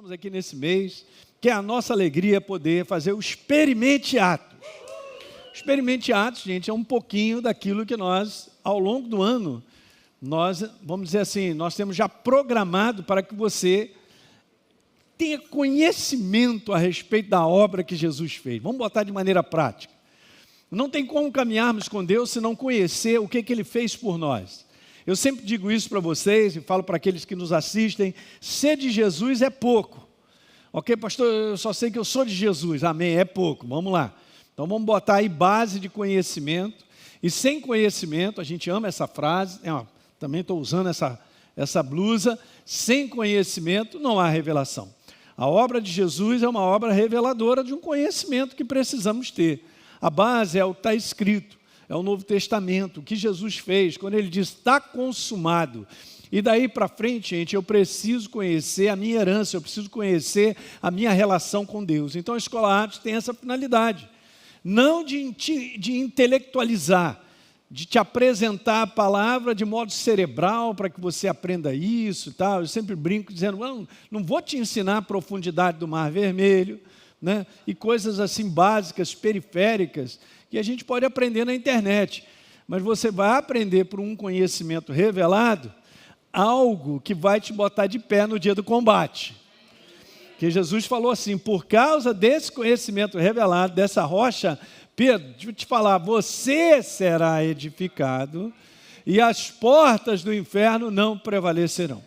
estamos aqui nesse mês, que é a nossa alegria poder fazer o Experimente Atos. Experimente Atos, gente, é um pouquinho daquilo que nós, ao longo do ano, nós, vamos dizer assim, nós temos já programado para que você tenha conhecimento a respeito da obra que Jesus fez. Vamos botar de maneira prática. Não tem como caminharmos com Deus se não conhecer o que Ele fez por nós. Eu sempre digo isso para vocês e falo para aqueles que nos assistem, ser de Jesus é pouco. Ok, pastor, eu só sei que eu sou de Jesus, amém, é pouco, vamos lá. Então vamos botar aí base de conhecimento, e sem conhecimento, a gente ama essa frase, também estou usando essa blusa, sem conhecimento não há revelação. A obra de Jesus é uma obra reveladora de um conhecimento que precisamos ter. A base é o que está escrito. É o Novo Testamento, o que Jesus fez, quando Ele diz, está consumado. E daí para frente, gente, eu preciso conhecer a minha herança, eu preciso conhecer a minha relação com Deus. Então a Escola Atos tem essa finalidade, não de intelectualizar, de te apresentar a palavra de modo cerebral, para que você aprenda isso e tal. Eu sempre brinco dizendo, não vou te ensinar a profundidade do Mar Vermelho, né? E coisas assim básicas, periféricas, que a gente pode aprender na internet, mas você vai aprender por um conhecimento revelado, algo que vai te botar de pé no dia do combate. Que Jesus falou assim, por causa desse conhecimento revelado, dessa rocha, Pedro, deixa eu te falar, você será edificado e as portas do inferno não prevalecerão.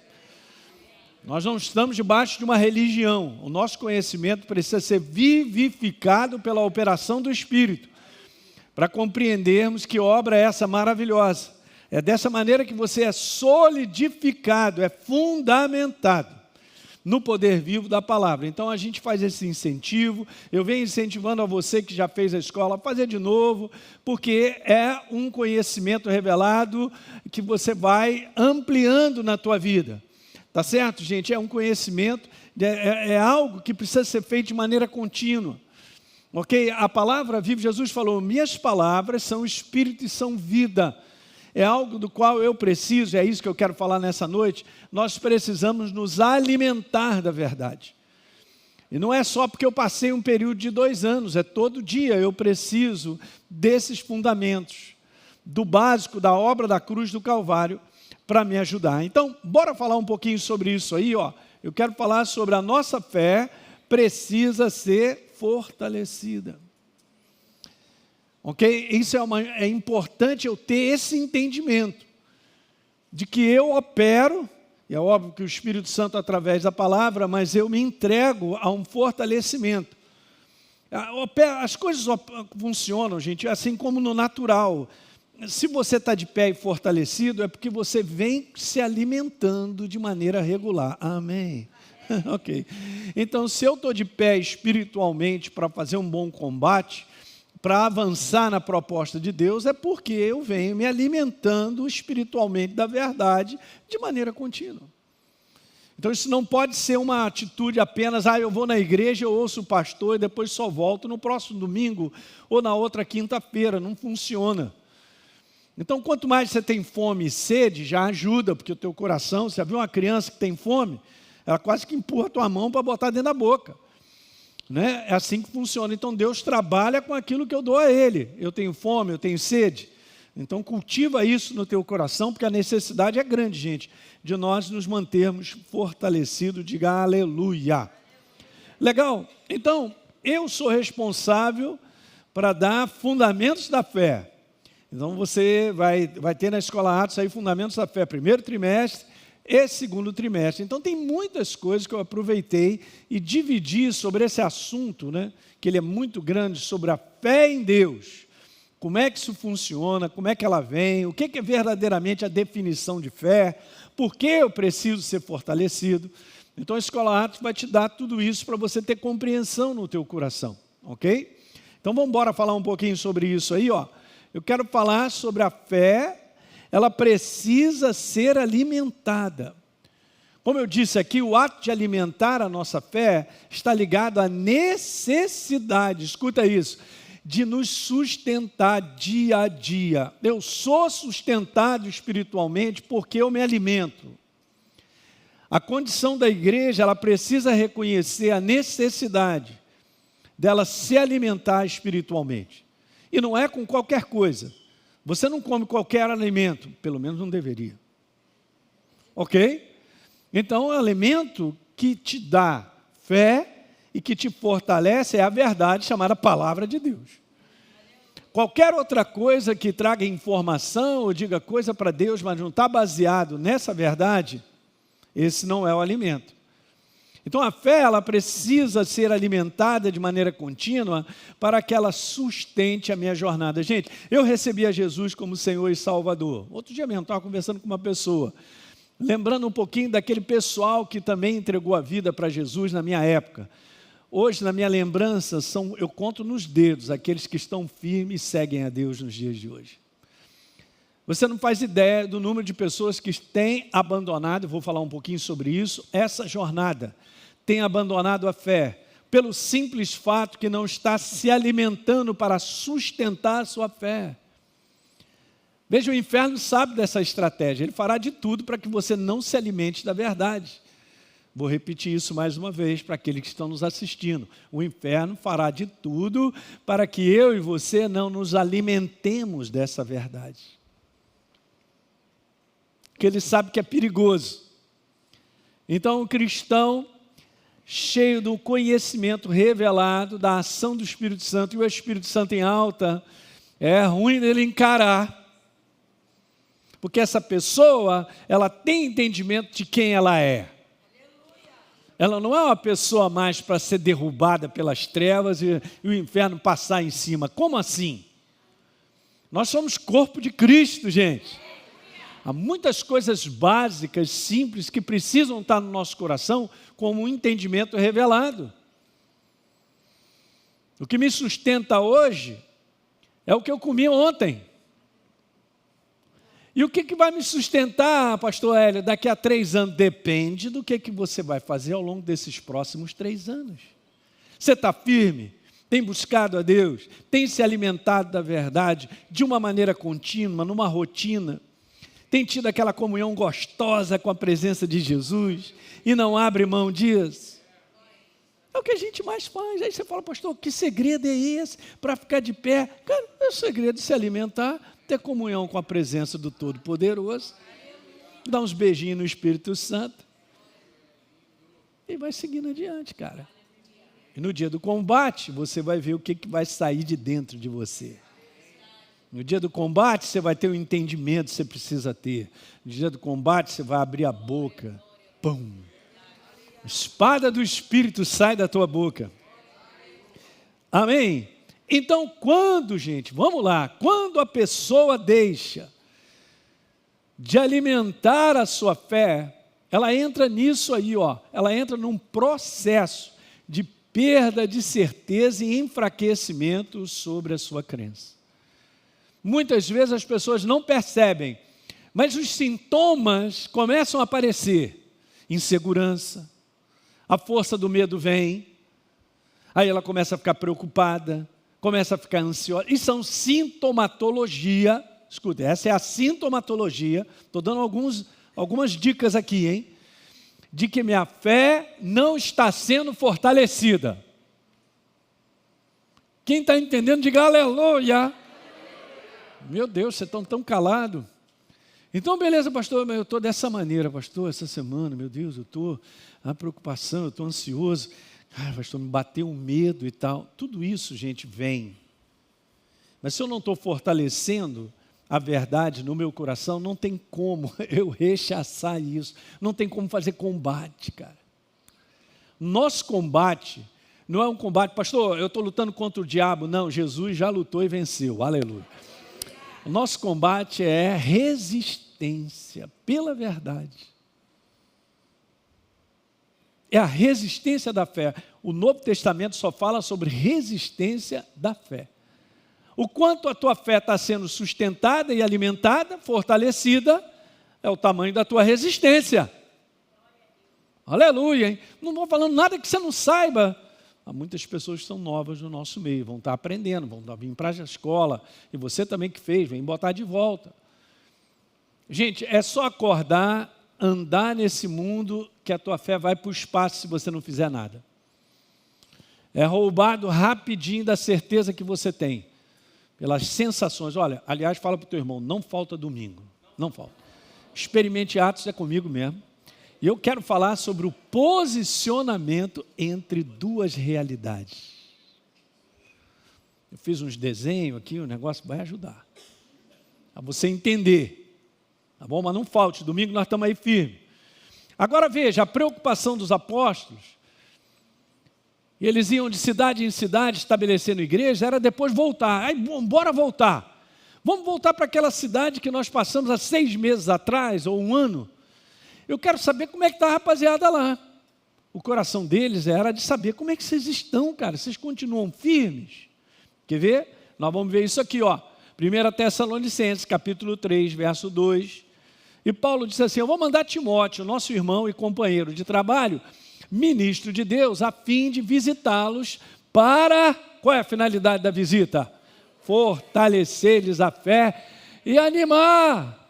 Nós não estamos debaixo de uma religião, o nosso conhecimento precisa ser vivificado pela operação do Espírito, para compreendermos que obra é essa maravilhosa. É dessa maneira que você é solidificado, é fundamentado no poder vivo da palavra. Então a gente faz esse incentivo, eu venho incentivando a você que já fez a escola a fazer de novo, porque é um conhecimento revelado que você vai ampliando na tua vida. Tá certo, gente? É um conhecimento, é algo que precisa ser feito de maneira contínua. Ok? A palavra viva, Jesus falou, minhas palavras são espírito e são vida. É algo do qual eu preciso, é isso que eu quero falar nessa noite, nós precisamos nos alimentar da verdade. E não é só porque eu passei um período de 2 anos, é todo dia eu preciso desses fundamentos, do básico da obra da cruz do Calvário, para me ajudar. Então, bora falar um pouquinho sobre isso aí, ó. Eu quero falar sobre a nossa fé precisa ser fortalecida. Ok? Isso é importante eu ter esse entendimento de que eu opero, e é óbvio que o Espírito Santo através da palavra, mas eu me entrego a um fortalecimento. As coisas funcionam, gente, assim como no natural. Se você está de pé e fortalecido, é porque você vem se alimentando de maneira regular. Amém? Ok. Então, se eu estou de pé espiritualmente para fazer um bom combate, para avançar na proposta de Deus, é porque eu venho me alimentando espiritualmente da verdade de maneira contínua. Então, isso não pode ser uma atitude apenas, eu vou na igreja, eu ouço o pastor e depois só volto no próximo domingo ou na outra quinta-feira. Não funciona. Então, quanto mais você tem fome e sede, já ajuda, porque o teu coração, você viu uma criança que tem fome, ela quase que empurra a tua mão para botar dentro da boca. Né? É assim que funciona. Então, Deus trabalha com aquilo que eu dou a Ele. Eu tenho fome, eu tenho sede. Então, cultiva isso no teu coração, porque a necessidade é grande, gente, de nós nos mantermos fortalecidos. Diga aleluia. Legal? Então, eu sou responsável para dar fundamentos da fé. Então, você vai ter na Escola Atos aí fundamentos da fé, primeiro trimestre e segundo trimestre. Então, tem muitas coisas que eu aproveitei e dividi sobre esse assunto, né, que ele é muito grande, sobre a fé em Deus. Como é que isso funciona, como é que ela vem, o que é verdadeiramente a definição de fé, por que eu preciso ser fortalecido. Então, a Escola Atos vai te dar tudo isso para você ter compreensão no teu coração, ok? Então, vamos embora falar um pouquinho sobre isso aí, ó. Eu quero falar sobre a fé, ela precisa ser alimentada. Como eu disse aqui, o ato de alimentar a nossa fé está ligado à necessidade, escuta isso, de nos sustentar dia a dia. Eu sou sustentado espiritualmente porque eu me alimento. A condição da igreja, ela precisa reconhecer a necessidade dela se alimentar espiritualmente. E não é com qualquer coisa. Você não come qualquer alimento, pelo menos não deveria. Ok? Então, o alimento que te dá fé e que te fortalece é a verdade chamada Palavra de Deus. Qualquer outra coisa que traga informação ou diga coisa para Deus, mas não está baseado nessa verdade, esse não é o alimento. Então a fé, ela precisa ser alimentada de maneira contínua para que ela sustente a minha jornada. Gente, eu recebi a Jesus como Senhor e Salvador. Outro dia mesmo, estava conversando com uma pessoa, lembrando um pouquinho daquele pessoal que também entregou a vida para Jesus na minha época. Hoje, na minha lembrança, eu conto nos dedos aqueles que estão firmes e seguem a Deus nos dias de hoje. Você não faz ideia do número de pessoas que têm abandonado, vou falar um pouquinho sobre isso, essa jornada, têm abandonado a fé, pelo simples fato que não está se alimentando para sustentar a sua fé. Veja, o inferno sabe dessa estratégia, ele fará de tudo para que você não se alimente da verdade. Vou repetir isso mais uma vez para aqueles que estão nos assistindo. O inferno fará de tudo para que eu e você não nos alimentemos dessa verdade. Porque ele sabe que é perigoso. Então, o cristão, cheio do conhecimento revelado, da ação do Espírito Santo, e o Espírito Santo em alta, é ruim dele encarar. Porque essa pessoa, ela tem entendimento de quem ela é. Ela não é uma pessoa mais para ser derrubada pelas trevas e o inferno passar em cima. Como assim? Nós somos corpo de Cristo, gente. Há muitas coisas básicas, simples, que precisam estar no nosso coração como um entendimento revelado. O que me sustenta hoje é o que eu comi ontem. E o que vai me sustentar, pastor Hélio, daqui a 3 anos? Depende do que você vai fazer ao longo desses próximos 3 anos. Você está firme? Tem buscado a Deus? Tem se alimentado da verdade de uma maneira contínua, numa rotina? Tem tido aquela comunhão gostosa com a presença de Jesus e não abre mão disso? É o que a gente mais faz. Aí você fala, pastor, que segredo é esse para ficar de pé? Cara, é o segredo de se alimentar, ter comunhão com a presença do Todo-Poderoso, dar uns beijinhos no Espírito Santo e vai seguindo adiante, cara. E no dia do combate, você vai ver o que vai sair de dentro de você. No dia do combate, você vai ter o entendimento que você precisa ter. No dia do combate, você vai abrir a boca. Pum! A espada do Espírito sai da tua boca. Amém? Então, gente, vamos lá, quando a pessoa deixa de alimentar a sua fé, ela entra nisso aí, ela entra num processo de perda de certeza e enfraquecimento sobre a sua crença. Muitas vezes as pessoas não percebem, mas os sintomas começam a aparecer. Insegurança, a força do medo vem, aí ela começa a ficar preocupada, começa a ficar ansiosa. Isso é sintomatologia. Escuta, essa é a sintomatologia. Estou dando algumas dicas aqui, hein? De que minha fé não está sendo fortalecida. Quem está entendendo, diga aleluia. Meu Deus, vocês estão tão calados. Então, beleza, pastor, eu estou dessa maneira, pastor, essa semana, meu Deus, eu estou na preocupação, eu estou ansioso. Pastor, me bateu um medo e tal. Tudo isso, gente, vem. Mas se eu não estou fortalecendo a verdade no meu coração, não tem como eu rechaçar isso. Não tem como fazer combate, cara. Nosso combate não é um combate, pastor, eu estou lutando contra o diabo. Não, Jesus já lutou e venceu. Aleluia. O nosso combate é resistência pela verdade. É a resistência da fé. O Novo Testamento só fala sobre resistência da fé. O quanto a tua fé está sendo sustentada e alimentada, fortalecida, é o tamanho da tua resistência. Aleluia, hein? Não vou falando nada que você não saiba. Há muitas pessoas que são novas no nosso meio, vão estar aprendendo, vão vir para a escola, e você também que fez, vem botar de volta. Gente, é só acordar, andar nesse mundo que a tua fé vai para o espaço se você não fizer nada. É roubado rapidinho da certeza que você tem, pelas sensações. Olha, aliás, fala para o teu irmão, não falta domingo, não falta. Experimente Atos, é comigo mesmo. E eu quero falar sobre o posicionamento entre duas realidades. Eu fiz uns desenhos aqui, o negócio vai ajudar a você entender, tá bom? Mas não falte, domingo nós estamos aí firmes. Agora veja, a preocupação dos apóstolos, eles iam de cidade em cidade estabelecendo igreja, era depois voltar. Aí, bora voltar. Vamos voltar para aquela cidade que nós passamos há 6 meses atrás, ou 1 ano. Eu quero saber como é que está a rapaziada lá. O coração deles era de saber como é que vocês estão, cara. Vocês continuam firmes? Quer ver? Nós vamos ver isso aqui, ó. 1 Tessalonicenses, capítulo 3, verso 2. E Paulo disse assim, eu vou mandar Timóteo, nosso irmão e companheiro de trabalho, ministro de Deus, a fim de visitá-los para... Qual é a finalidade da visita? Fortalecer-lhes a fé e animar.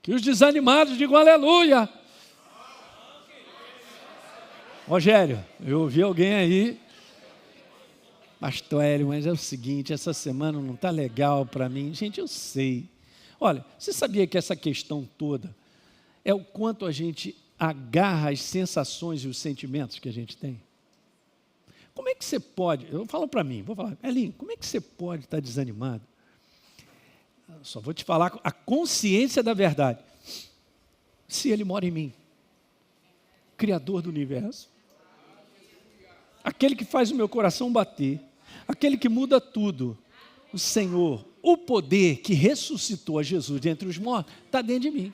Que os desanimados digam aleluia. Rogério, eu ouvi alguém aí, pastor Hélio, mas é o seguinte, essa semana não está legal para mim. Gente, eu sei. Olha, você sabia que essa questão toda é o quanto a gente agarra as sensações e os sentimentos que a gente tem? Como é que você pode, eu falo para mim, vou falar, Elinho, como é que você pode estar desanimado? Só vou te falar a consciência da verdade. Se Ele mora em mim, Criador do universo, aquele que faz o meu coração bater, aquele que muda tudo, o Senhor, o poder que ressuscitou a Jesus dentre os mortos, está dentro de mim.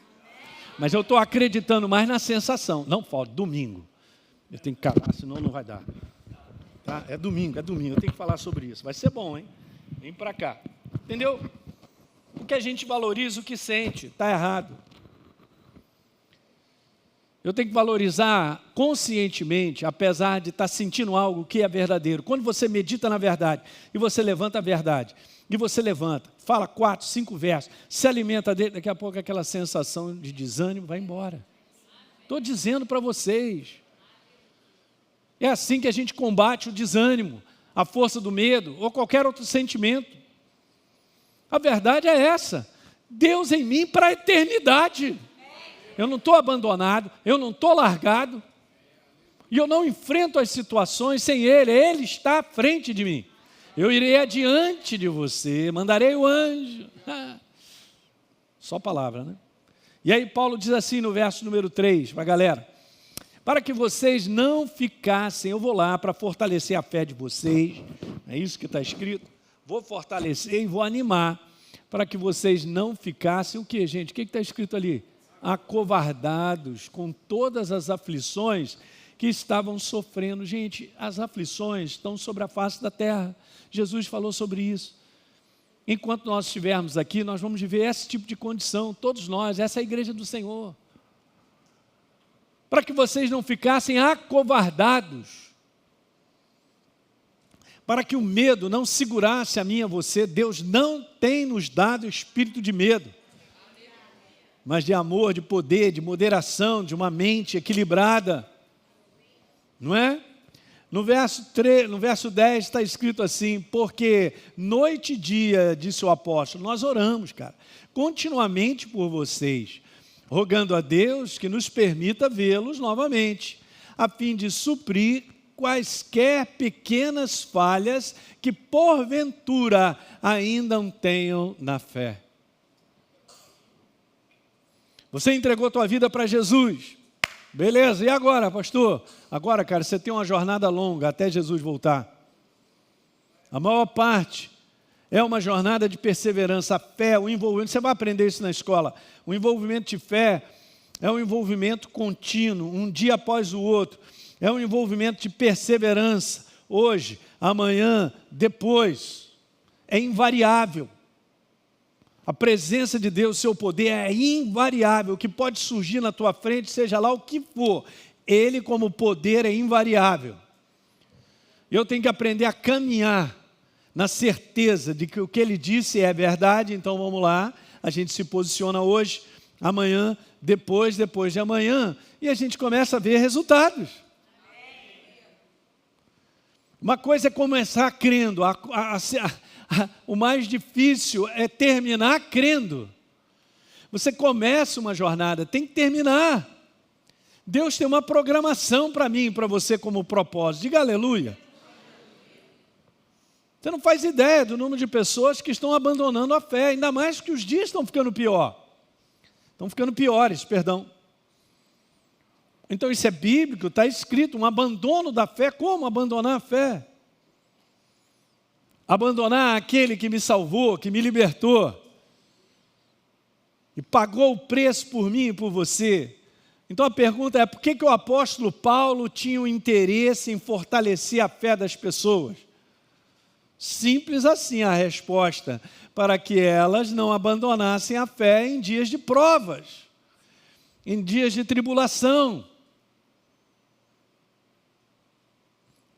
Mas eu estou acreditando mais na sensação. Não falta, domingo. Eu tenho que calar, senão não vai dar. Tá? É domingo, eu tenho que falar sobre isso. Vai ser bom, hein? Vem para cá. Entendeu? Porque a gente valoriza o que sente, está errado. Eu tenho que valorizar conscientemente, apesar de estar sentindo algo que é verdadeiro. Quando você medita na verdade, e você levanta a verdade, e você levanta, fala 4, 5 versos, se alimenta dele, daqui a pouco aquela sensação de desânimo vai embora. Estou dizendo para vocês. É assim que a gente combate o desânimo, a força do medo, ou qualquer outro sentimento. A verdade é essa, Deus em mim para a eternidade. Eu não estou abandonado, eu não estou largado, e eu não enfrento as situações sem Ele, Ele está à frente de mim. Eu irei adiante de você, mandarei o anjo. Só palavra, né? E aí Paulo diz assim no verso número 3, para a galera, para que vocês não ficassem, eu vou lá para fortalecer a fé de vocês, é isso que está escrito, vou fortalecer e vou animar, para que vocês não ficassem, o que, gente? O que está escrito ali? Acovardados com todas as aflições que estavam sofrendo. Gente, as aflições estão sobre a face da terra. Jesus falou sobre isso. Enquanto nós estivermos aqui, nós vamos viver esse tipo de condição, todos nós, essa é a igreja do Senhor. Para que vocês não ficassem acovardados, para que o medo não segurasse a mim e a você. Deus não tem nos dado espírito de medo, mas de amor, de poder, de moderação, de uma mente equilibrada, não é? No verso 10 está escrito assim, porque noite e dia, disse o apóstolo, nós oramos, cara, continuamente por vocês, rogando a Deus que nos permita vê-los novamente, a fim de suprir quaisquer pequenas falhas que porventura ainda não tenham na fé. Você entregou a tua vida para Jesus. Beleza, e agora, pastor? Agora, cara, você tem uma jornada longa até Jesus voltar. A maior parte é uma jornada de perseverança, a fé, o envolvimento. Você vai aprender isso na escola. O envolvimento de fé é um envolvimento contínuo, um dia após o outro. É um envolvimento de perseverança, hoje, amanhã, depois. É invariável. A presença de Deus, seu poder é invariável. O que pode surgir na tua frente, seja lá o que for, Ele como poder é invariável. Eu tenho que aprender a caminhar na certeza de que o que Ele disse é verdade. Então vamos lá, a gente se posiciona hoje amanhã, depois de amanhã, e a gente começa a ver resultados. Uma coisa é começar crendo, o mais difícil é terminar crendo. Você começa uma jornada, tem que terminar. Deus tem uma programação para mim e para você como propósito. Diga aleluia. Você não faz ideia do número de pessoas que estão abandonando a fé, ainda mais que os dias estão ficando piores, perdão. Então isso é bíblico, está escrito, um abandono da fé. Como abandonar a fé? Abandonar aquele que me salvou, que me libertou, e pagou o preço por mim e por você. Então a pergunta é, por que o apóstolo Paulo tinha o interesse em fortalecer a fé das pessoas? Simples assim a resposta, para que elas não abandonassem a fé em dias de provas, em dias de tribulação.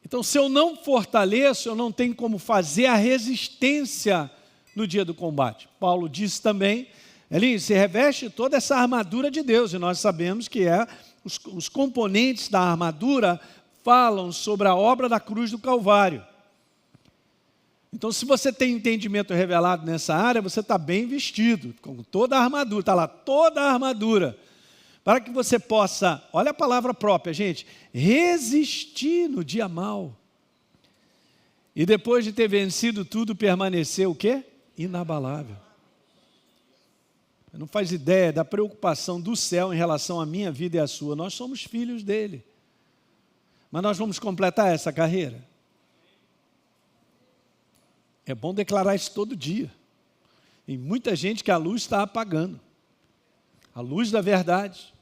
Então, se eu não fortaleço, eu não tenho como fazer a resistência no dia do combate. Paulo disse também, Elinho, se reveste toda essa armadura de Deus, e nós sabemos que os componentes da armadura falam sobre a obra da cruz do Calvário. Então, se você tem entendimento revelado nessa área, você está bem vestido, com toda a armadura, está lá, toda a armadura, para que você possa, olha a palavra própria, gente, resistir no dia mau. E depois de ter vencido tudo, permanecer o quê? Inabalável. Você não faz ideia da preocupação do céu em relação à minha vida e à sua. Nós somos filhos dele. Mas nós vamos completar essa carreira. É bom declarar isso todo dia. Tem muita gente que a luz está apagando. A luz da verdade.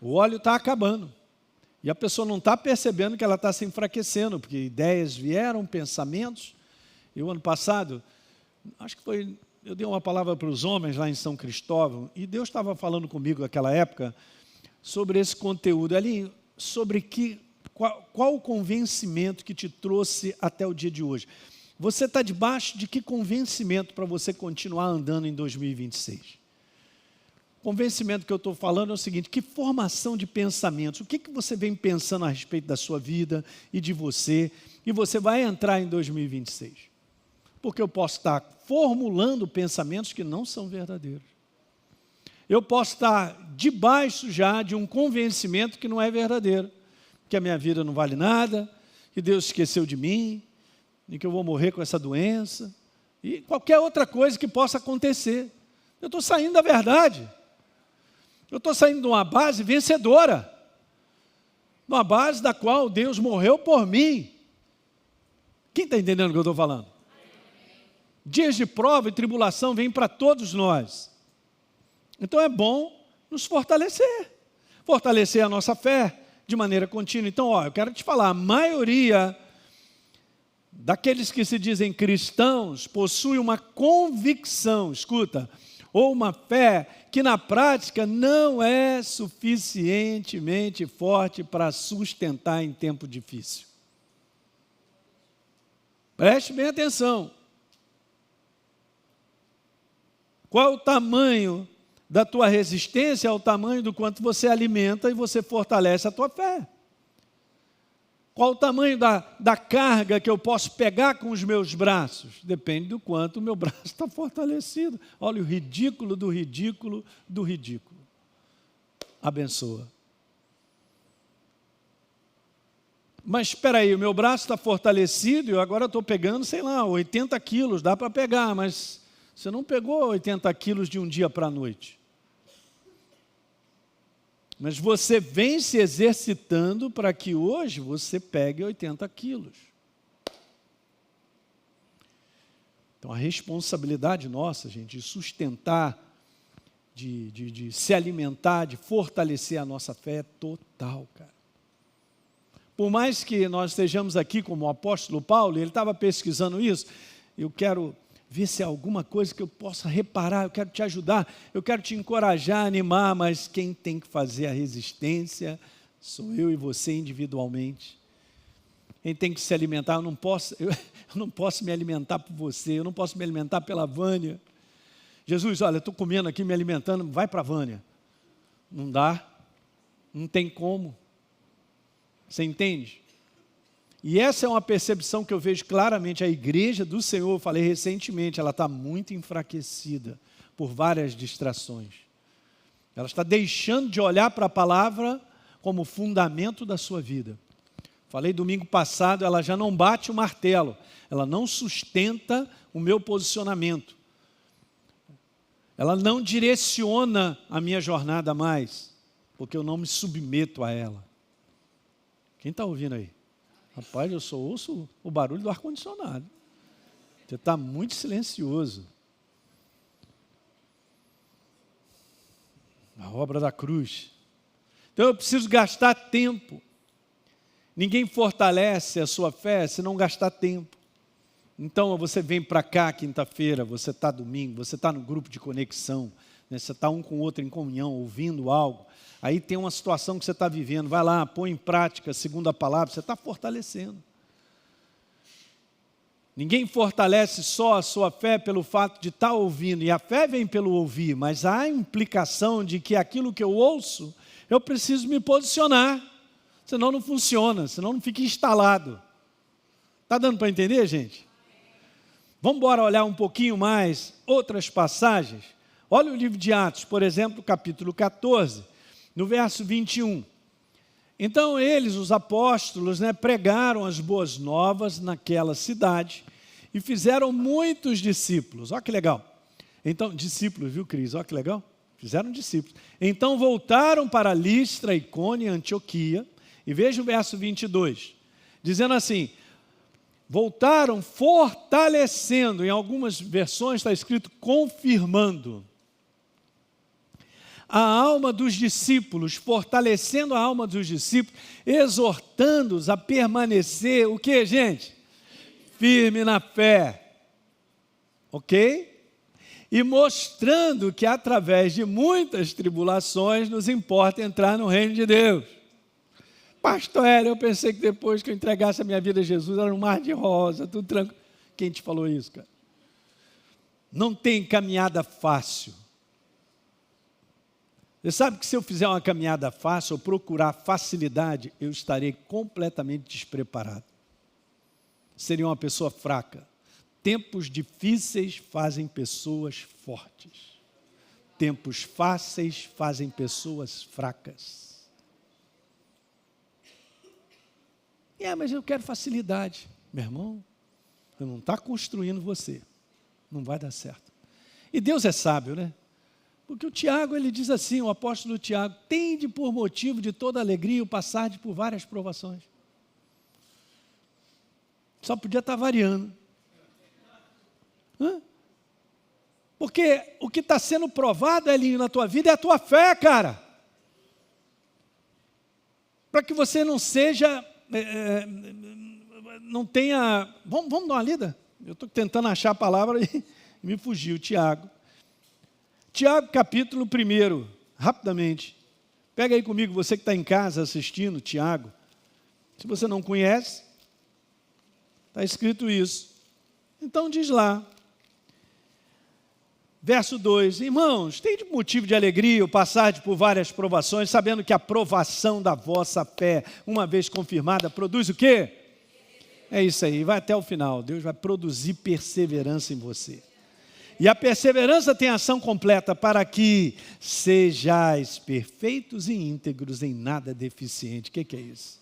O óleo está acabando. E a pessoa não está percebendo que ela está se enfraquecendo, porque ideias vieram, pensamentos. Eu, ano passado, acho que foi, eu dei uma palavra para os homens lá em São Cristóvão, e Deus estava falando comigo naquela época sobre esse conteúdo ali, sobre qual o convencimento que te trouxe até o dia de hoje. Você está debaixo de que convencimento para você continuar andando em 2026? O convencimento que eu estou falando é o seguinte, que formação de pensamentos, o que você vem pensando a respeito da sua vida e de você, e você vai entrar em 2026? Porque eu posso estar formulando pensamentos que não são verdadeiros. Eu posso estar debaixo já de um convencimento que não é verdadeiro, que a minha vida não vale nada, que Deus esqueceu de mim, e que eu vou morrer com essa doença, e qualquer outra coisa que possa acontecer. Eu estou saindo da verdade. Eu estou saindo de uma base vencedora, de uma base da qual Deus morreu por mim. Quem está entendendo o que eu estou falando? Dias de prova e tribulação vêm para todos nós. Então é bom nos fortalecer. Fortalecer a nossa fé de maneira contínua. Então, eu quero te falar, a maioria daqueles que se dizem cristãos possui uma convicção, escuta, ou uma fé que na prática não é suficientemente forte para sustentar em tempo difícil. Preste bem atenção. Qual é o tamanho da tua resistência? É o tamanho do quanto você alimenta e você fortalece a tua fé. Qual o tamanho da carga que eu posso pegar com os meus braços? Depende do quanto o meu braço está fortalecido. Olha o ridículo do ridículo do ridículo. Abençoa. Mas espera aí, o meu braço está fortalecido e eu agora estou pegando, sei lá, 80 quilos, dá para pegar, mas você não pegou 80 quilos de um dia para a noite. Mas você vem se exercitando para que hoje você pegue 80 quilos. Então, a responsabilidade nossa, gente, de sustentar, de se alimentar, de fortalecer a nossa fé é total, cara. Por mais que nós estejamos aqui como o apóstolo Paulo, ele estava pesquisando isso, eu quero ver se há alguma coisa que eu possa reparar, eu quero te ajudar, eu quero te encorajar, animar, mas quem tem que fazer a resistência sou eu e você individualmente. Quem tem que se alimentar, eu não posso me alimentar por você, eu não posso me alimentar pela Vânia, Jesus, olha, estou comendo aqui, me alimentando, vai para a Vânia. Não dá, não tem como. Você entende? E essa é uma percepção que eu vejo claramente. A igreja do Senhor, eu falei recentemente, ela está muito enfraquecida por várias distrações. Ela está deixando de olhar para a palavra como fundamento da sua vida. Falei domingo passado, ela já não bate o martelo, ela não sustenta o meu posicionamento. Ela não direciona a minha jornada mais, porque eu não me submeto a ela. Quem está ouvindo aí? Rapaz, eu só ouço o barulho do ar-condicionado. Você está muito silencioso. A obra da cruz. Então eu preciso gastar tempo. Ninguém fortalece a sua fé se não gastar tempo. Então você vem para cá quinta-feira, você está domingo, você está no grupo de conexão, né? Você está um com o outro em comunhão, ouvindo algo. Aí tem uma situação que você está vivendo, vai lá, põe em prática, segundo a palavra, você está fortalecendo. Ninguém fortalece só a sua fé pelo fato de estar ouvindo, e a fé vem pelo ouvir, mas há a implicação de que aquilo que eu ouço, eu preciso me posicionar, senão não funciona, senão não fica instalado. Está dando para entender, gente? Vamos embora olhar um pouquinho mais outras passagens. Olha o livro de Atos, por exemplo, capítulo 14, no verso 21. Então eles, os apóstolos, pregaram as boas novas naquela cidade e fizeram muitos discípulos. Olha que legal. Então, discípulos, viu, Cris? Olha que legal. Fizeram discípulos. Então voltaram para Listra, Icônio e Antioquia. E veja o verso 22, dizendo assim: voltaram fortalecendo, em algumas versões está escrito confirmando a alma dos discípulos, fortalecendo a alma dos discípulos, exortando-os a permanecer, o que, gente? Firme na fé, ok? E mostrando que através de muitas tribulações nos importa entrar no reino de Deus. Pastor Hélio, eu pensei que depois que eu entregasse a minha vida a Jesus, era um mar de rosa, tudo tranquilo. Quem te falou isso, cara? Não tem caminhada fácil. Você sabe que se eu fizer uma caminhada fácil, ou procurar facilidade, eu estarei completamente despreparado. Seria uma pessoa fraca. Tempos difíceis fazem pessoas fortes. Tempos fáceis fazem pessoas fracas. Mas eu quero facilidade. Meu irmão, você não está construindo você. Não vai dar certo. E Deus é sábio, né? Porque o Tiago, ele diz assim, o apóstolo Tiago: tende por motivo de toda alegria o passar por várias provações. Só podia estar variando. Porque o que está sendo provado, Elinho, na tua vida é a tua fé, cara. Para que você não seja, não tenha... Vamos dar uma lida? Eu estou tentando achar a palavra e me fugiu, Tiago. Tiago, capítulo 1, rapidamente. Pega aí comigo, você que está em casa assistindo, Tiago. Se você não conhece, está escrito isso. Então diz lá, verso 2, irmãos, tem motivo de alegria o passar por várias provações, sabendo que a provação da vossa fé, uma vez confirmada, produz o quê? É isso aí, vai até o final. Deus vai produzir perseverança em você. E a perseverança tem ação completa para que sejais perfeitos e íntegros, em nada deficiente. O que é isso?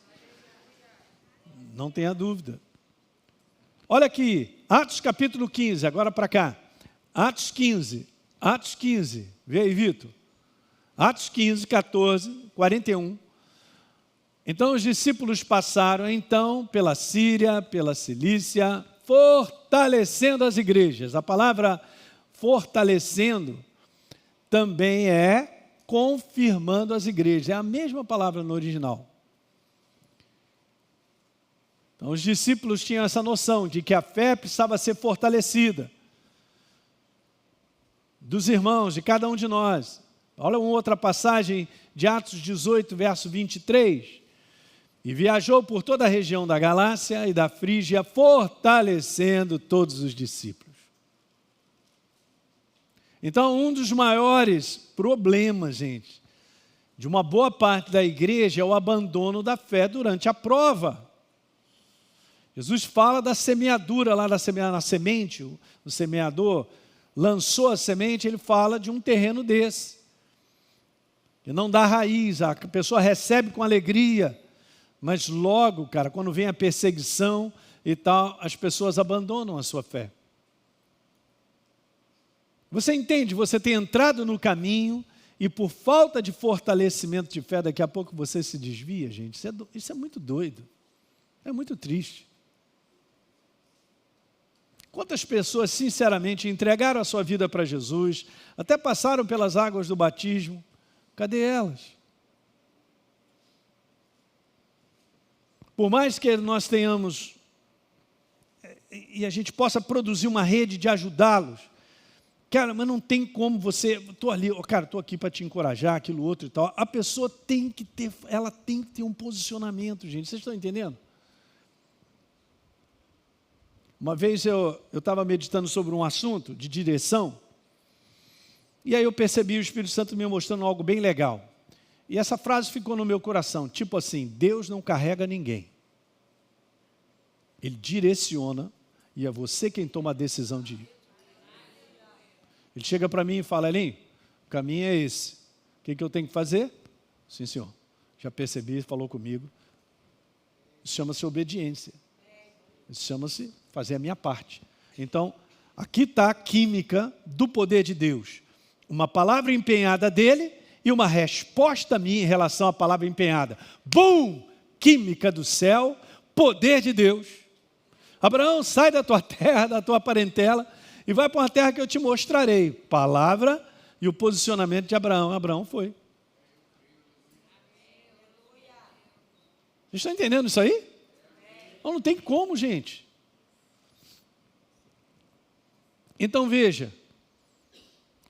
Não tenha dúvida. Olha aqui, Atos capítulo 15, agora para cá. Atos 15, vê aí, Vitor. Atos 15, 14, 41. Então os discípulos passaram então pela Síria, pela Cilícia, fortalecendo as igrejas. A palavra fortalecendo também é confirmando as igrejas. É a mesma palavra no original. Então os discípulos tinham essa noção de que a fé precisava ser fortalecida. Dos irmãos, de cada um de nós. Olha uma outra passagem de Atos 18, verso 23. E viajou por toda a região da Galácia e da Frígia, fortalecendo todos os discípulos. Então, um dos maiores problemas, gente, de uma boa parte da igreja é o abandono da fé durante a prova. Jesus fala da semeadura, lá na semente, o semeador lançou a semente, ele fala de um terreno desse, que não dá raiz, a pessoa recebe com alegria, mas logo, cara, quando vem a perseguição e tal, as pessoas abandonam a sua fé. Você entende? Você tem entrado no caminho e por falta de fortalecimento de fé, daqui a pouco você se desvia, gente. Isso é muito doido. É muito triste. Quantas pessoas, sinceramente, entregaram a sua vida para Jesus, até passaram pelas águas do batismo, cadê elas? Por mais que nós tenhamos, e a gente possa produzir uma rede de ajudá-los, cara, mas não tem como você, estou aqui para te encorajar, aquilo outro e tal. A pessoa tem que ter um posicionamento, gente, vocês estão entendendo? Uma vez eu estava meditando sobre um assunto de direção, e aí eu percebi o Espírito Santo me mostrando algo bem legal. E essa frase ficou no meu coração, tipo assim, Deus não carrega ninguém. Ele direciona, e é você quem toma a decisão de ir. Ele chega para mim e fala, Elinho, o caminho é esse. O que eu tenho que fazer? Sim, senhor. Já percebi, falou comigo. Isso chama-se obediência. Isso chama-se fazer a minha parte. Então, aqui está a química do poder de Deus. Uma palavra empenhada dele e uma resposta minha em relação à palavra empenhada. Bum! Química do céu, poder de Deus. Abraão, sai da tua terra, da tua parentela e vai para uma terra que eu te mostrarei. Palavra e o posicionamento de Abraão. Abraão foi. Vocês estão entendendo isso aí? Não tem como, gente. Então veja,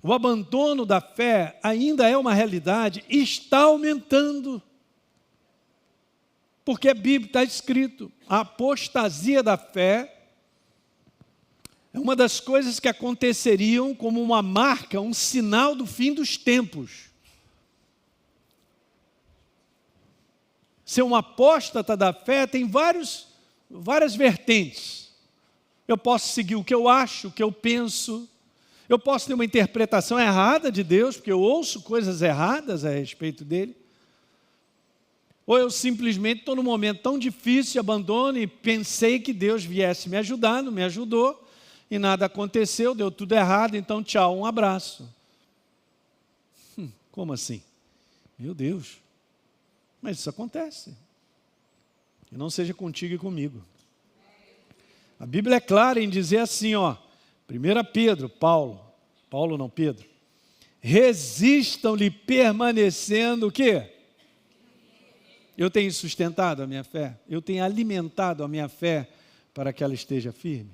o abandono da fé ainda é uma realidade e está aumentando. Porque a Bíblia está escrito, a apostasia da fé é uma das coisas que aconteceriam como uma marca, um sinal do fim dos tempos. Ser um apóstata da fé tem várias vertentes. Eu posso seguir o que eu acho, o que eu penso. Eu posso ter uma interpretação errada de Deus, porque eu ouço coisas erradas a respeito dele. Ou eu simplesmente estou num momento tão difícil, abandono e pensei que Deus viesse me ajudar, não me ajudou, e nada aconteceu, deu tudo errado, então tchau, um abraço. Como assim? Meu Deus. Mas isso acontece. E não seja contigo e comigo. A Bíblia é clara em dizer assim, 1 Pedro, Pedro. Resistam-lhe permanecendo o quê? Eu tenho sustentado a minha fé, eu tenho alimentado a minha fé para que ela esteja firme.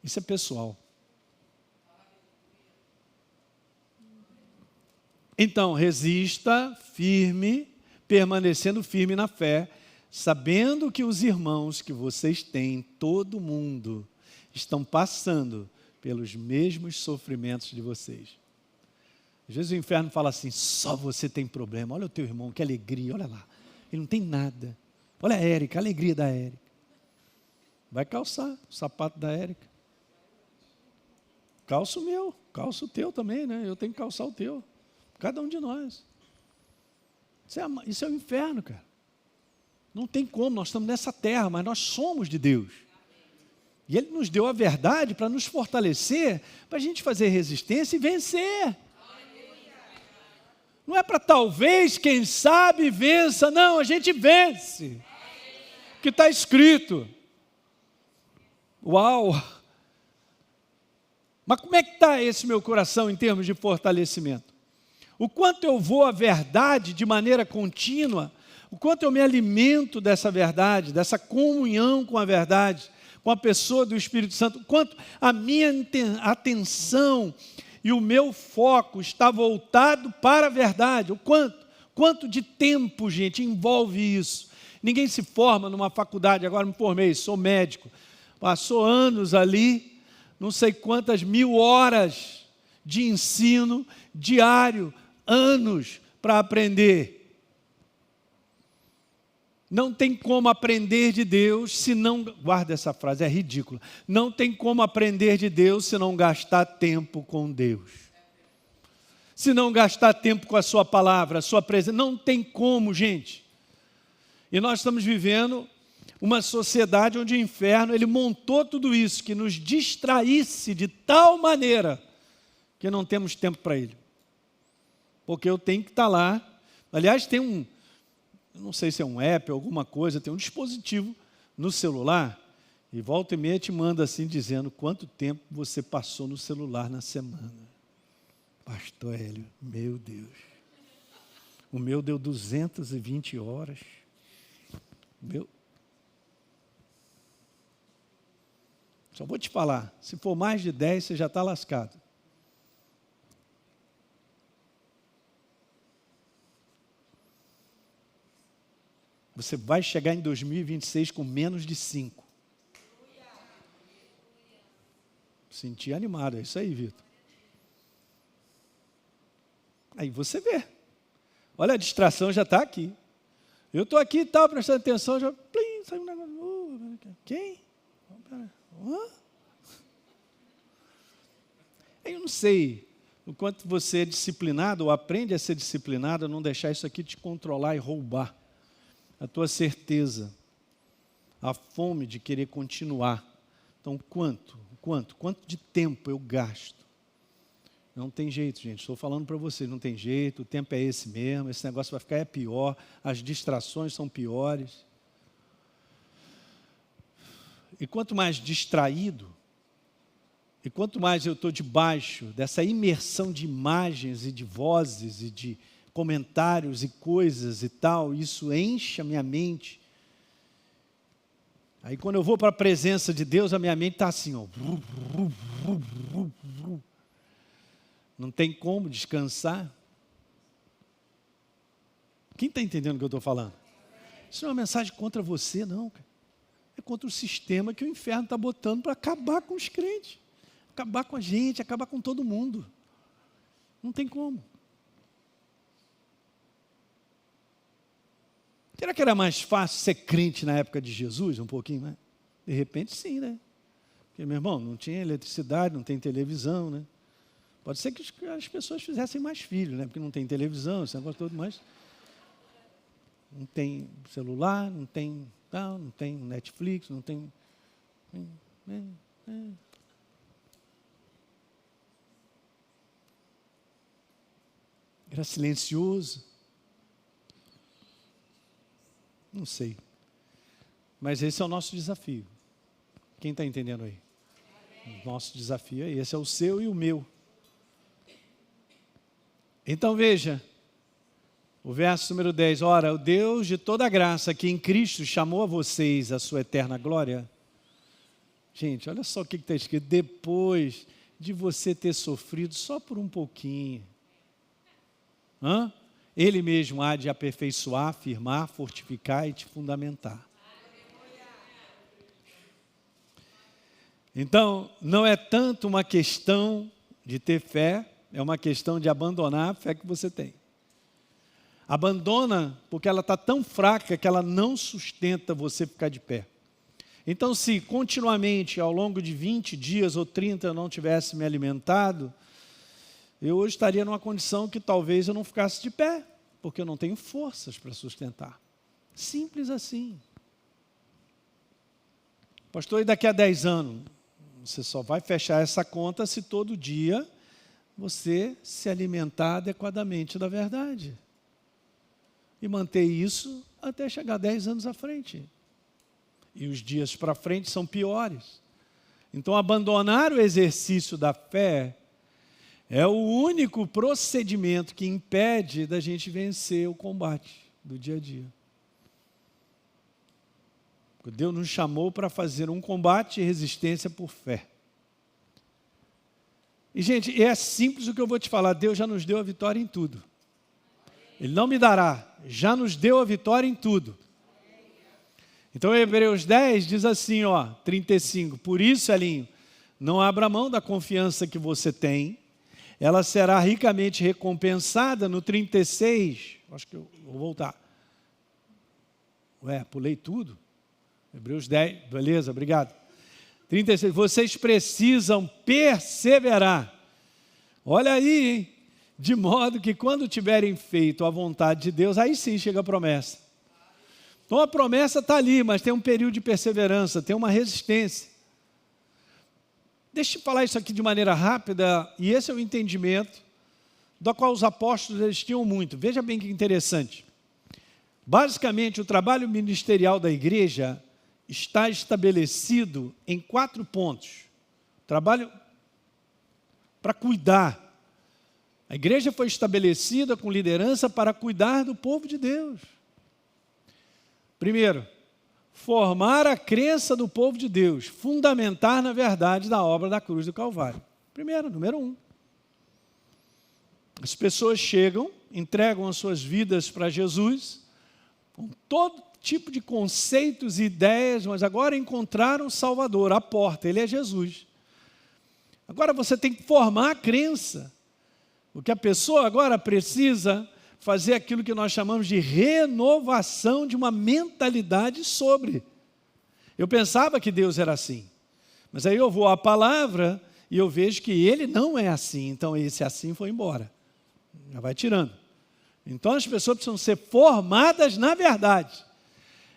Isso é pessoal. Então, resista firme, permanecendo firme na fé, sabendo que os irmãos que vocês têm, todo mundo, estão passando pelos mesmos sofrimentos de vocês. Às vezes o inferno fala assim, só você tem problema, olha o teu irmão, que alegria, olha lá, ele não tem nada. Olha a Érica, a alegria da Érica. Vai calçar o sapato da Érica. Calça o meu, calça o teu também, né? Eu tenho que calçar o teu. Cada um de nós. Isso é o inferno, cara. Não tem como, nós estamos nessa terra, mas nós somos de Deus. E Ele nos deu a verdade para nos fortalecer, para a gente fazer resistência e vencer. Não é para talvez, quem sabe, vença. Não, a gente vence. O que está escrito. Uau! Mas como é que está esse meu coração em termos de fortalecimento? O quanto eu vou à verdade de maneira contínua, o quanto eu me alimento dessa verdade, dessa comunhão com a verdade, com a pessoa do Espírito Santo, o quanto a minha atenção e o meu foco está voltado para a verdade, o quanto de tempo, gente, envolve isso. Ninguém se forma numa faculdade, agora me formei, sou médico, passou anos ali, não sei quantas mil horas de ensino diário, anos para aprender. Não tem como aprender de Deus se não... Guarda essa frase, é ridícula. Não tem como aprender de Deus se não gastar tempo com Deus. Se não gastar tempo com a sua palavra, a sua presença. Não tem como, gente. E nós estamos vivendo uma sociedade onde o inferno, ele montou tudo isso, que nos distraísse de tal maneira que não temos tempo para ele. Porque eu tenho que estar lá. Aliás, tem um, não sei se é um app ou alguma coisa, tem um dispositivo no celular, e volta e meia te manda assim, dizendo quanto tempo você passou no celular na semana. Pastor Hélio, meu Deus. O meu deu 220 horas. Só vou te falar, se for mais de 10, você já está lascado. Você vai chegar em 2026 com menos de 5. Senti animado, é isso aí, Vitor. Aí você vê. Olha, a distração já está aqui. Eu estou aqui e tal, prestando atenção, já... Plim, saiu um negócio. Quem? Eu não sei o quanto você é disciplinado, ou aprende a ser disciplinado, a não deixar isso aqui te controlar e roubar a tua certeza, a fome de querer continuar. Então, quanto de tempo eu gasto? Não tem jeito, gente, estou falando para você, não tem jeito, o tempo é esse mesmo, esse negócio vai ficar pior, as distrações são piores. E quanto mais distraído, e quanto mais eu estou debaixo dessa imersão de imagens e de vozes e de comentários e coisas e tal, isso enche a minha mente. Aí quando eu vou para a presença de Deus, a minha mente está assim, ó. Não tem como descansar. Quem está entendendo o que eu estou falando? Isso não é uma mensagem contra você, não, cara. É contra o sistema que o inferno está botando para acabar com os crentes. Acabar com a gente, acabar com todo mundo. Não tem como. Será que era mais fácil ser crente na época de Jesus? Um pouquinho, né? De repente, sim, né? Porque, meu irmão, não tinha eletricidade, não tem televisão, né? Pode ser que as pessoas fizessem mais filhos, né? Porque não tem televisão, esse negócio todo, mas não tem celular, não tem Netflix, não tem... Era silencioso. Não sei. Mas esse é o nosso desafio. Quem está entendendo aí? O nosso desafio é esse, é o seu e o meu. Então veja, o verso número 10. Ora, o Deus de toda graça que em Cristo chamou a vocês a sua eterna glória. Gente, olha só o que está escrito. Depois de você ter sofrido só por um pouquinho. Ele mesmo há de aperfeiçoar, firmar, fortificar e te fundamentar. Então, não é tanto uma questão de ter fé, é uma questão de abandonar a fé que você tem. Abandona porque ela está tão fraca que ela não sustenta você ficar de pé. Então, se continuamente, ao longo de 20 dias ou 30 eu não tivesse me alimentado, eu hoje estaria numa condição que talvez eu não ficasse de pé, porque eu não tenho forças para sustentar. Simples assim. Pastor, e daqui a 10 anos? Você só vai fechar essa conta se todo dia você se alimentar adequadamente da verdade. E manter isso até chegar 10 anos à frente. E os dias para frente são piores. Então, abandonar o exercício da fé é o único procedimento que impede da gente vencer o combate do dia a dia. Deus nos chamou para fazer um combate e resistência por fé. E, gente, é simples o que eu vou te falar. Deus já nos deu a vitória em tudo. Ele não me dará, já nos deu a vitória em tudo. Então, Hebreus 10 diz assim, 35. Por isso, Elinho, não abra mão da confiança que você tem, ela será ricamente recompensada. No 36, acho que eu vou voltar. Pulei tudo. Hebreus 10, beleza, obrigado. 36, vocês precisam perseverar. Olha aí, hein? De modo que quando tiverem feito a vontade de Deus, aí sim chega a promessa. Então a promessa está ali, mas tem um período de perseverança, tem uma resistência. Deixa eu falar isso aqui de maneira rápida, e esse é o entendimento do qual os apóstolos eles tinham muito. Veja bem que interessante. Basicamente, o trabalho ministerial da igreja está estabelecido em 4 pontos. Trabalho para cuidar. A igreja foi estabelecida com liderança para cuidar do povo de Deus. Primeiro, formar a crença do povo de Deus, fundamentar na verdade da obra da cruz do Calvário. Primeiro, número 1. As pessoas chegam, entregam as suas vidas para Jesus, com todo tipo de conceitos e ideias, mas agora encontraram o Salvador, a porta, Ele é Jesus. Agora você tem que formar a crença. O que a pessoa agora precisa fazer aquilo que nós chamamos de renovação de uma mentalidade sobre. Eu pensava que Deus era assim, mas aí eu vou à palavra e eu vejo que Ele não é assim, então esse assim foi embora. Já vai tirando. Então as pessoas precisam ser formadas na verdade.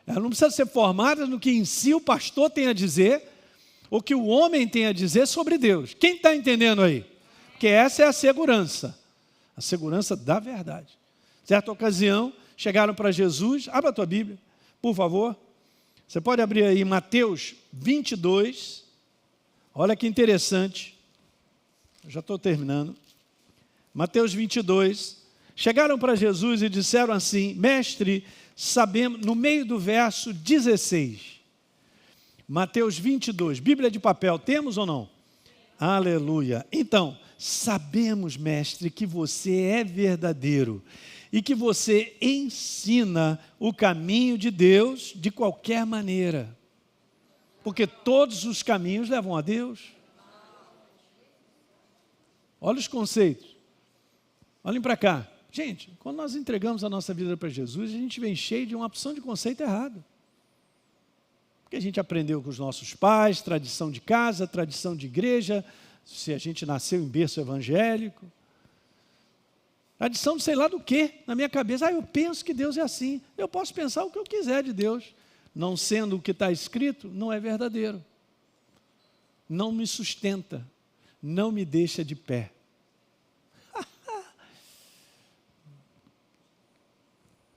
Elas não precisam ser formadas no que em si o pastor tem a dizer, ou que o homem tem a dizer sobre Deus. Quem está entendendo aí? Porque essa é a segurança da verdade. Certa ocasião, chegaram para Jesus, abra a tua Bíblia, por favor. Você pode abrir aí Mateus 22, olha que interessante, eu já estou terminando. Mateus 22, chegaram para Jesus e disseram assim, mestre, sabemos, no meio do verso 16, Mateus 22, Bíblia de papel, temos ou não? Aleluia. Então, sabemos, mestre, que você é verdadeiro e que você ensina o caminho de Deus de qualquer maneira, porque todos os caminhos levam a Deus. Olha os conceitos. Olhem para cá. Gente, quando nós entregamos a nossa vida para Jesus, a gente vem cheio de uma opção de conceito errado. Porque a gente aprendeu com os nossos pais, tradição de casa, tradição de igreja, se a gente nasceu em berço evangélico. Tradição de sei lá do quê, na minha cabeça. Eu penso que Deus é assim. Eu posso pensar o que eu quiser de Deus. Não sendo o que está escrito, não é verdadeiro. Não me sustenta. Não me deixa de pé.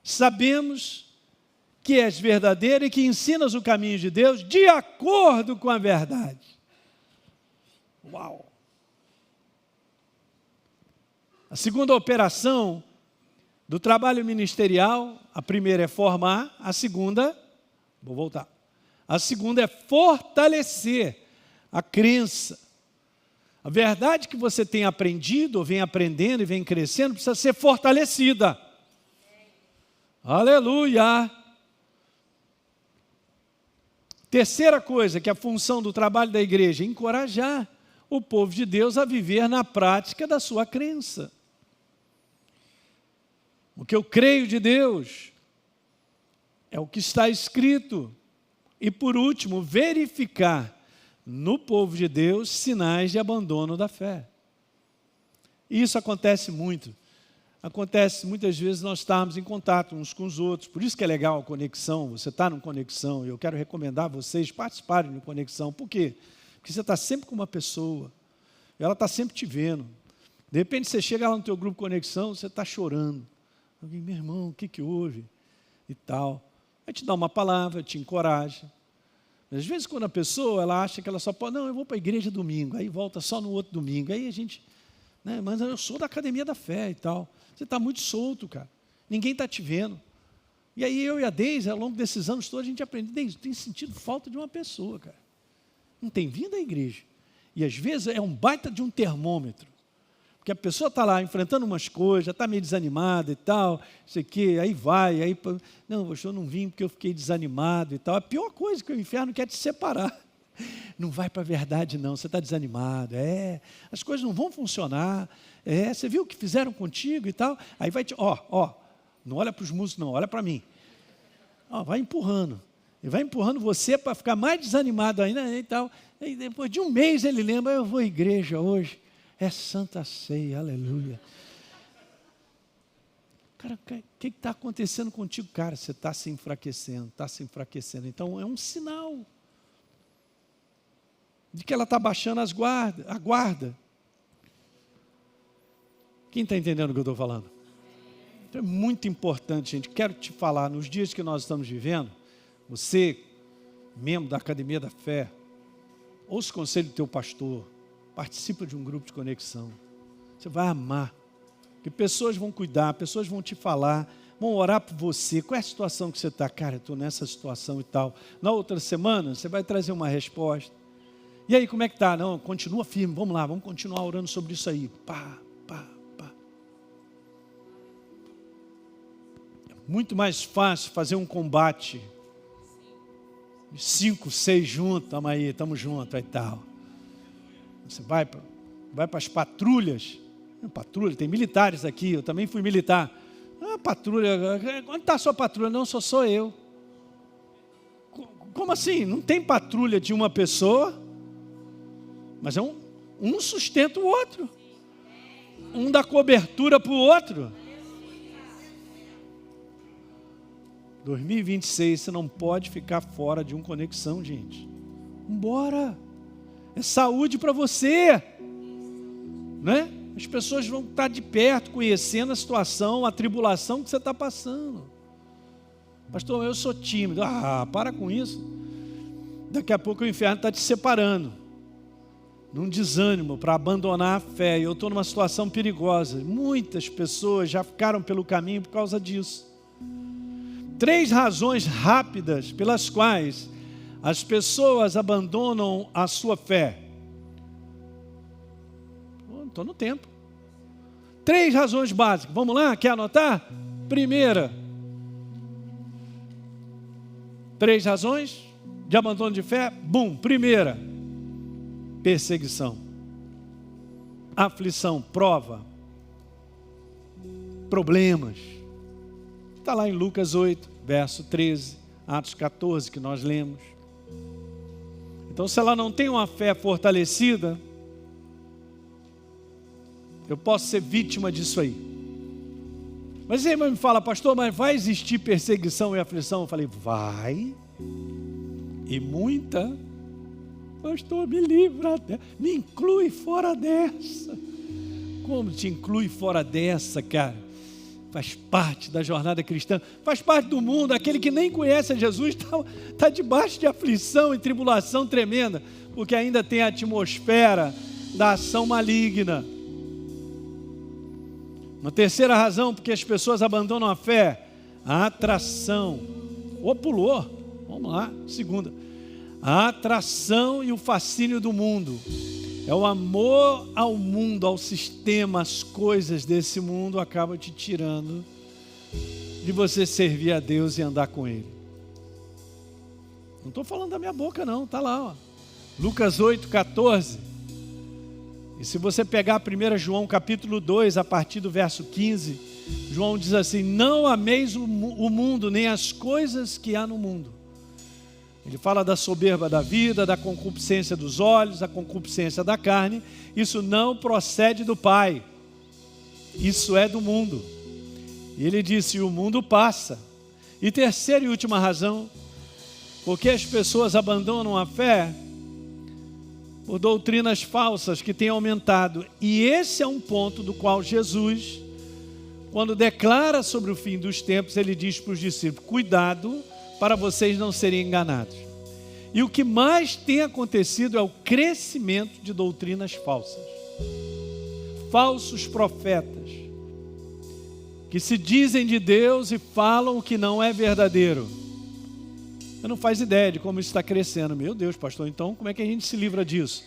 Sabemos que és verdadeiro e que ensinas o caminho de Deus de acordo com a verdade. Uau! A segunda operação do trabalho ministerial, a primeira é formar, a segunda, vou voltar, a segunda é fortalecer a crença. A verdade que você tem aprendido, ou vem aprendendo e vem crescendo, precisa ser fortalecida. Aleluia! Terceira coisa, que é a função do trabalho da igreja, encorajar o povo de Deus a viver na prática da sua crença. O que eu creio de Deus é o que está escrito. E por último, verificar no povo de Deus sinais de abandono da fé. E isso acontece muito. Acontece muitas vezes nós estarmos em contato uns com os outros, por isso que é legal a conexão, você está no Conexão, e eu quero recomendar a vocês participarem do Conexão. Por quê? Porque você está sempre com uma pessoa, ela está sempre te vendo. De repente você chega lá no teu grupo Conexão, você está chorando. Alguém, meu irmão, o que que houve? E tal. Aí te dá uma palavra, te encoraja. Mas às vezes quando a pessoa, ela acha que ela só pode, não, eu vou para a igreja domingo, aí volta só no outro domingo, aí a gente, né, mas eu sou da Academia da Fé e tal. Você está muito solto, cara. Ninguém está te vendo. E aí eu e a Deise, ao longo desses anos todos, a gente aprende, Deise, tem sentido falta de uma pessoa, cara. Não tem vindo à igreja. E às vezes é um baita de um termômetro. Porque a pessoa está lá enfrentando umas coisas, já está meio desanimada e tal, não sei o quê, aí vai, aí, não, eu não vim porque eu fiquei desanimado e tal. A pior coisa que o inferno quer te separar. Não vai para a verdade não, você está desanimado, as coisas não vão funcionar, você viu o que fizeram contigo e tal, aí vai não olha para os músicos não, olha para mim, vai empurrando, e vai empurrando você para ficar mais desanimado ainda e tal, e depois de um mês ele lembra, eu vou à igreja hoje, é Santa Ceia, aleluia. Cara, o que está acontecendo contigo? Cara, você está se enfraquecendo, então é um sinal de que ela está baixando a guarda. Quem está entendendo o que eu estou falando? Então é muito importante, gente. Quero te falar, nos dias que nós estamos vivendo, você, membro da Academia da Fé, ouça o conselho do teu pastor, participa de um grupo de conexão. Você vai amar, porque pessoas vão cuidar, pessoas vão te falar, vão orar por você. Qual é a situação que você está? Cara, eu estou nessa situação e tal. Na outra semana, você vai trazer uma resposta. E aí, como é que está? Não, continua firme, vamos lá, vamos continuar orando sobre isso aí. É muito mais fácil fazer um combate 5, 6 juntos, estamos juntos e tal. Você vai para as patrulhas. Patrulha, tem militares aqui, eu também fui militar. Patrulha, onde está a sua patrulha? Não, sou eu. Como assim? Não tem patrulha de uma pessoa, mas é um sustenta o outro. Um dá cobertura para o outro. 2026, você não pode ficar fora de uma conexão, gente. Vambora. É saúde para você. Né? As pessoas vão estar de perto, conhecendo a situação, a tribulação que você está passando. Pastor, eu sou tímido. Para com isso. Daqui a pouco o inferno está te separando. Num desânimo para abandonar a fé. E eu estou numa situação perigosa. Muitas pessoas já ficaram pelo caminho por causa disso. 3 razões rápidas pelas quais as pessoas abandonam a sua fé. Estou no tempo. 3 razões básicas. Vamos lá? Quer anotar? Primeira. 3 razões de abandono de fé. Primeira. Perseguição. Aflição, prova. Problemas. Está lá em Lucas 8, verso 13. Atos 14, que nós lemos. Então, se ela não tem uma fé fortalecida, eu posso ser vítima disso aí. Mas aí me fala, pastor, mas vai existir perseguição e aflição? Eu falei, vai. E muita. Pastor, me livra, me inclui fora dessa. Como te inclui fora dessa, cara? Faz parte da jornada cristã, faz parte do mundo. Aquele que nem conhece a Jesus está debaixo de aflição e tribulação tremenda, porque ainda tem a atmosfera da ação maligna. Uma terceira razão porque as pessoas abandonam a fé, a atração. Pulou, vamos lá, segunda. A atração e o fascínio do mundo. É o amor ao mundo, ao sistema, às coisas desse mundo, acaba te tirando de você servir a Deus e andar com Ele. Não estou falando da minha boca não, está lá. Lucas 8, 14. E se você pegar 1 João capítulo 2, a partir do verso 15, João diz assim, não ameis o mundo, nem as coisas que há no mundo. Ele fala da soberba da vida, da concupiscência dos olhos, da concupiscência da carne. Isso não procede do Pai. Isso é do mundo. E ele disse, o mundo passa. E terceira e última razão, porque as pessoas abandonam a fé por doutrinas falsas que têm aumentado. E esse é um ponto do qual Jesus, quando declara sobre o fim dos tempos, ele diz para os discípulos, cuidado para vocês não serem enganados. E o que mais tem acontecido é o crescimento de doutrinas falsas. Falsos profetas, que se dizem de Deus e falam o que não é verdadeiro. Você não faz ideia de como isso está crescendo. Meu Deus, pastor, então como é que a gente se livra disso?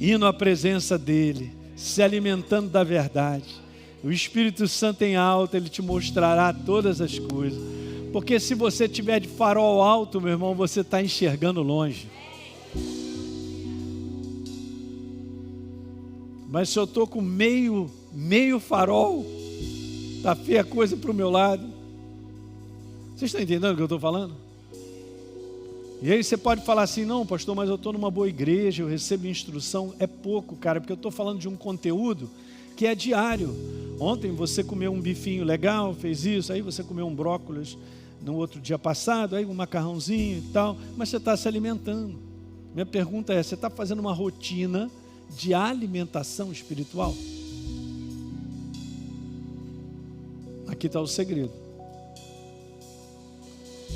Indo à presença dEle, se alimentando da verdade. O Espírito Santo em alta, Ele te mostrará todas as coisas. Porque se você tiver de farol alto, meu irmão, você está enxergando longe. Mas se eu estou com meio farol, está feia a coisa para o meu lado. Vocês estão entendendo o que eu estou falando? E aí você pode falar assim, não, pastor, mas eu estou numa boa igreja, eu recebo instrução. É pouco, cara, porque eu estou falando de um conteúdo que é diário. Ontem você comeu um bifinho legal, fez isso, aí você comeu um brócolis no outro dia passado, aí um macarrãozinho e tal, mas você está se alimentando. Minha pergunta é, você está fazendo uma rotina de alimentação espiritual? Aqui está o segredo.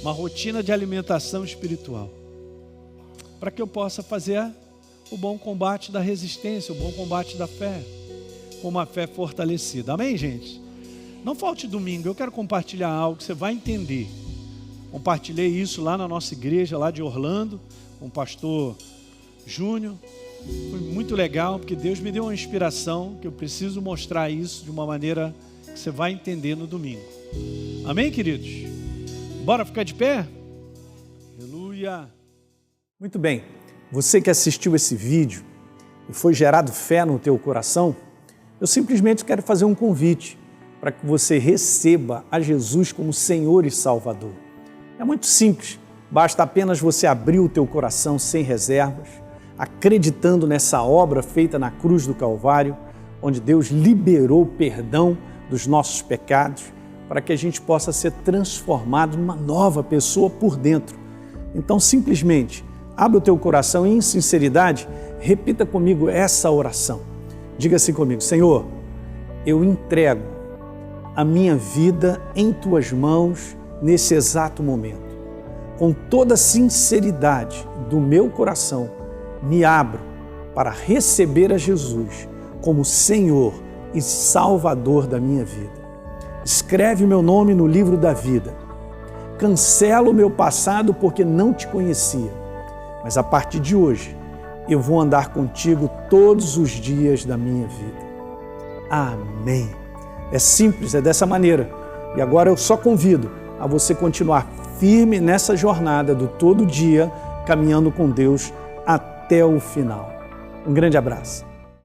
Uma rotina de alimentação espiritual, para que eu possa fazer o bom combate da resistência, o bom combate da fé, com uma fé fortalecida. Amém, gente? Não falte domingo, eu quero compartilhar algo que você vai entender. Compartilhei isso lá na nossa igreja, lá de Orlando, com o pastor Júnior. Foi muito legal, porque Deus me deu uma inspiração, que eu preciso mostrar isso de uma maneira que você vai entender no domingo. Amém, queridos? Bora ficar de pé? Aleluia! Muito bem, você que assistiu esse vídeo e foi gerado fé no teu coração, eu simplesmente quero fazer um convite para que você receba a Jesus como Senhor e Salvador. É muito simples, basta apenas você abrir o teu coração sem reservas, acreditando nessa obra feita na cruz do Calvário, onde Deus liberou o perdão dos nossos pecados, para que a gente possa ser transformado numa nova pessoa por dentro. Então, simplesmente, abre o teu coração e, em sinceridade, repita comigo essa oração. Diga assim comigo: Senhor, eu entrego a minha vida em Tuas mãos nesse exato momento. Com toda a sinceridade do meu coração, me abro para receber a Jesus como Senhor e Salvador da minha vida. Escreve meu nome no livro da vida. Cancela o meu passado porque não te conhecia. Mas a partir de hoje, eu vou andar contigo todos os dias da minha vida. Amém. É simples, é dessa maneira. E agora eu só convido a você continuar firme nessa jornada do todo dia, caminhando com Deus até o final. Um grande abraço.